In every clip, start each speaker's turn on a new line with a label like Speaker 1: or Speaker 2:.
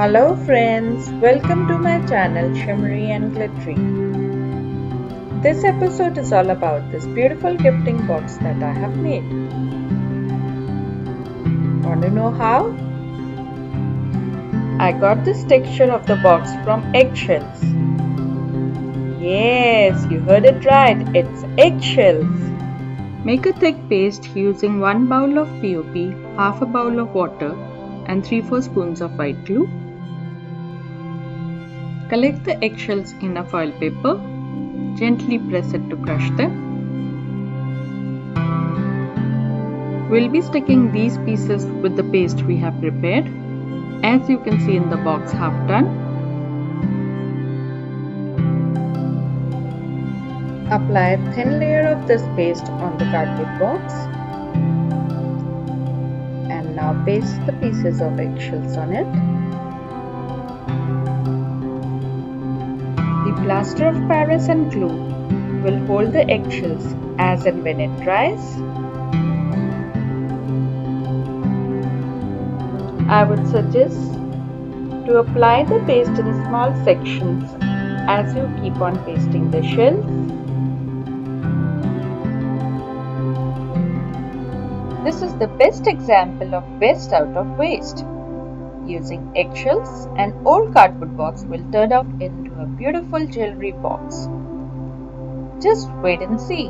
Speaker 1: Hello friends, welcome to my channel Shimmery and Glittery. This episode is all about this beautiful gifting box that I have made. Want to know how? I got this texture of the box from eggshells. Yes, you heard it right, it's eggshells. Make a thick paste using 1 bowl of POP, half a bowl of water and 3/4 spoons of white glue. Collect the eggshells in a foil paper. Gently press it to crush them. We'll be sticking these pieces with the paste we have prepared, as you can see in the box half done. Apply a thin layer of this paste on the cardboard box. And now paste the pieces of eggshells on it. The plaster of Paris and glue will hold the eggshells as and when it dries. I would suggest to apply the paste in small sections as you keep on pasting the shells. This is the best example of best out of waste. Using eggshells, an old cardboard box will turn out into a beautiful jewelry box. Just wait and see.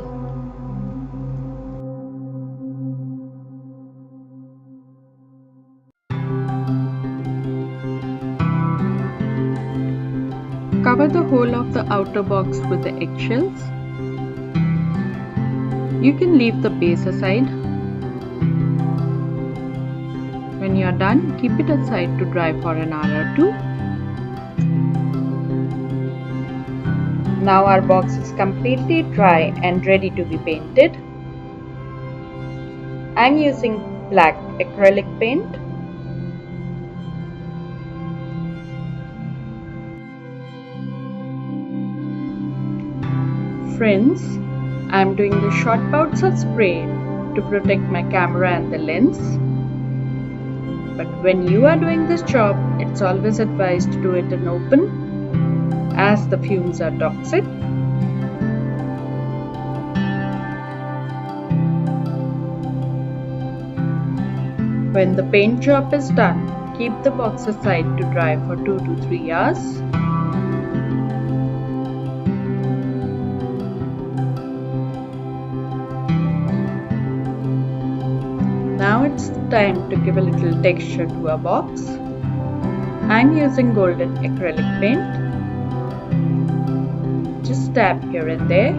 Speaker 1: Cover the whole of the outer box with the eggshells. You can leave the base aside. When you are done, keep it aside to dry for an hour or two. Now our box is completely dry and ready to be painted. I am using black acrylic paint. Friends, I am doing the short bouts of spray to protect my camera and the lens. But when you are doing this job, it's always advised to do it in open, as the fumes are toxic. When the paint job is done, keep the box aside to dry for 2 to 3 hours. Now it's time to give a little texture to our box. I'm using golden acrylic paint. Just dab here and there.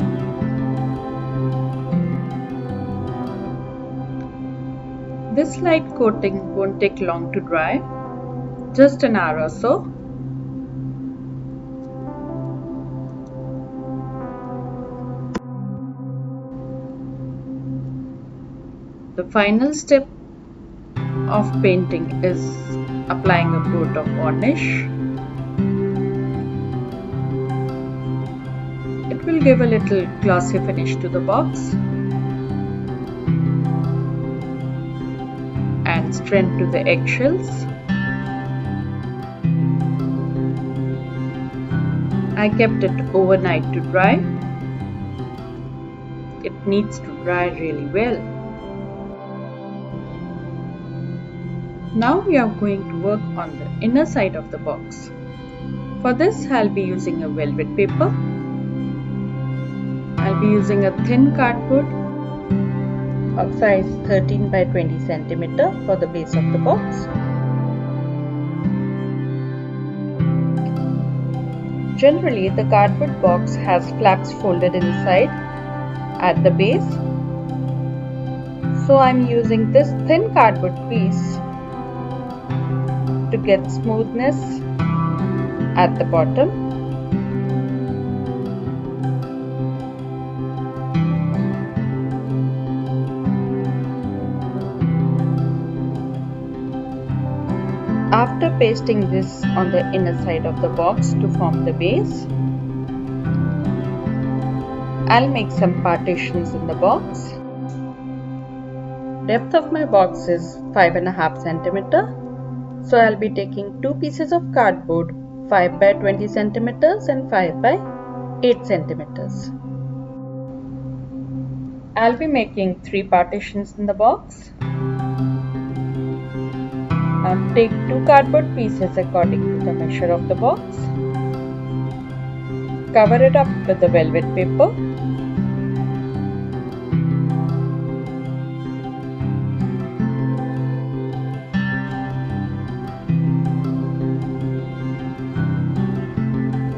Speaker 1: This light coating won't take long to dry, just an hour or so. The final step of painting is applying a coat of varnish. It will give a little glossy finish to the box and strength to the eggshells. I kept it overnight to dry. It needs to dry really well. Now we are going to work on the inner side of the box. For this, I'll be using a velvet paper. I'll be using a thin cardboard of size 13 by 20 centimeter for the base of the box. Generally, the cardboard box has flaps folded inside at the base. So I'm using this thin cardboard piece to get smoothness at the bottom. After pasting this on the inner side of the box to form the base, I'll make some partitions in the box. Depth of my box is 5.5 centimeter. So I'll be taking two pieces of cardboard, 5 by 20 centimeters and 5 by 8 centimeters. I'll be making 3 partitions in the box. Now take 2 cardboard pieces according to the measure of the box. Cover it up with the velvet paper.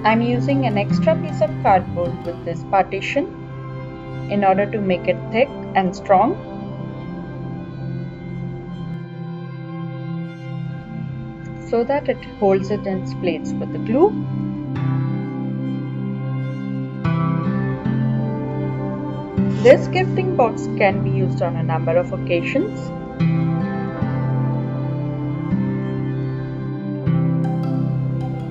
Speaker 1: I'm using an extra piece of cardboard with this partition in order to make it thick and strong. So that it holds it in its place with the glue. This gifting box can be used on a number of occasions.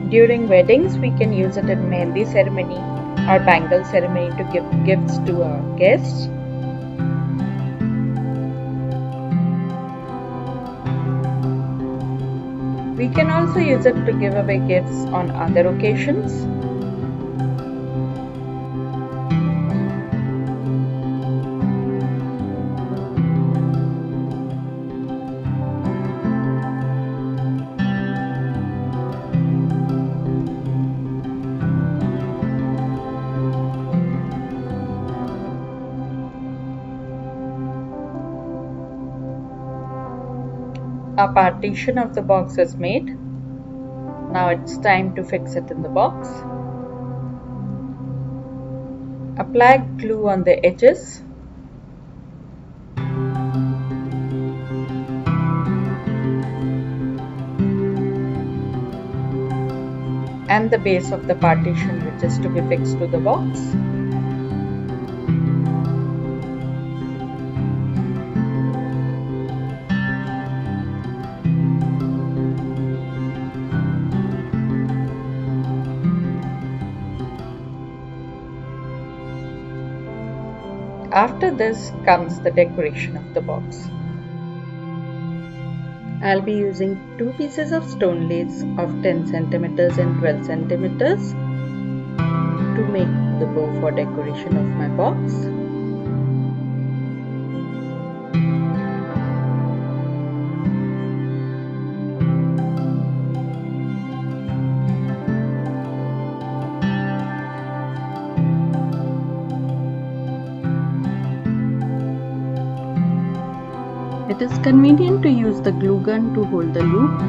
Speaker 1: During weddings, we can use it in mehndi ceremony or bangle ceremony to give gifts to our guests. We can also use it to give away gifts on other occasions. A partition of the box is made. Now it's time to fix it in the box. Apply glue on the edges. And the base of the partition, which is to be fixed to the box. After this comes the decoration of the box. I'll be using 2 pieces of stone lace of 10 centimeters and 12 centimeters to make the bow for decoration of my box. It is convenient to use the glue gun to hold the loop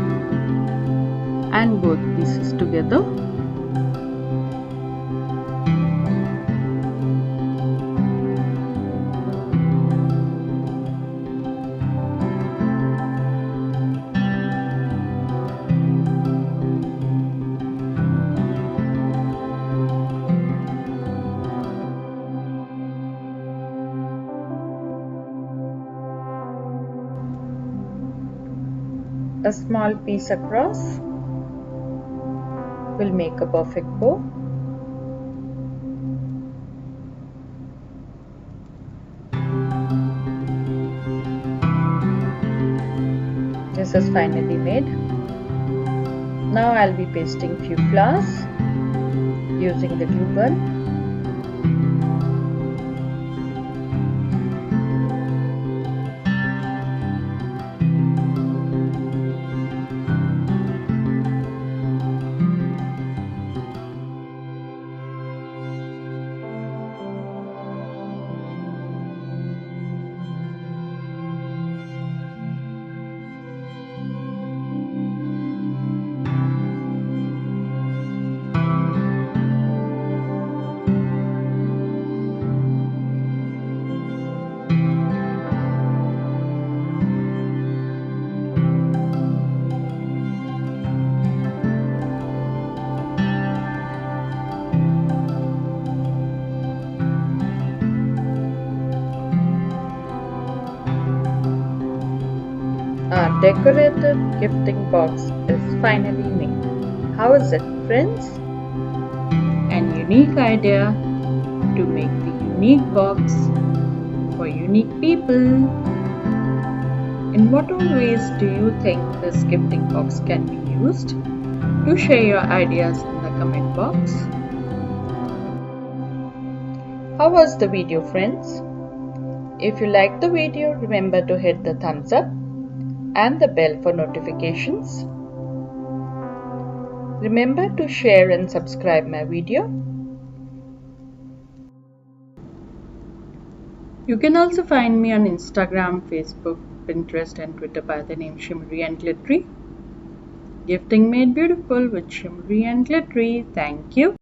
Speaker 1: and both pieces together. A small piece across will make a perfect bow. This is finally made. Now I'll be pasting few flowers using the glue gun. Our decorative gifting box is finally made. How is it, friends? An unique idea to make the unique box for unique people. In what all ways do you think this gifting box can be used? Do share your ideas in the comment box. How was the video, friends? If you liked the video, remember to hit the thumbs up and the bell for notifications. Remember to share and subscribe my video. You can also find me on Instagram, Facebook, Pinterest and Twitter by the name Shimmery and Glittery. Gifting made beautiful with Shimmery and Glittery. Thank you.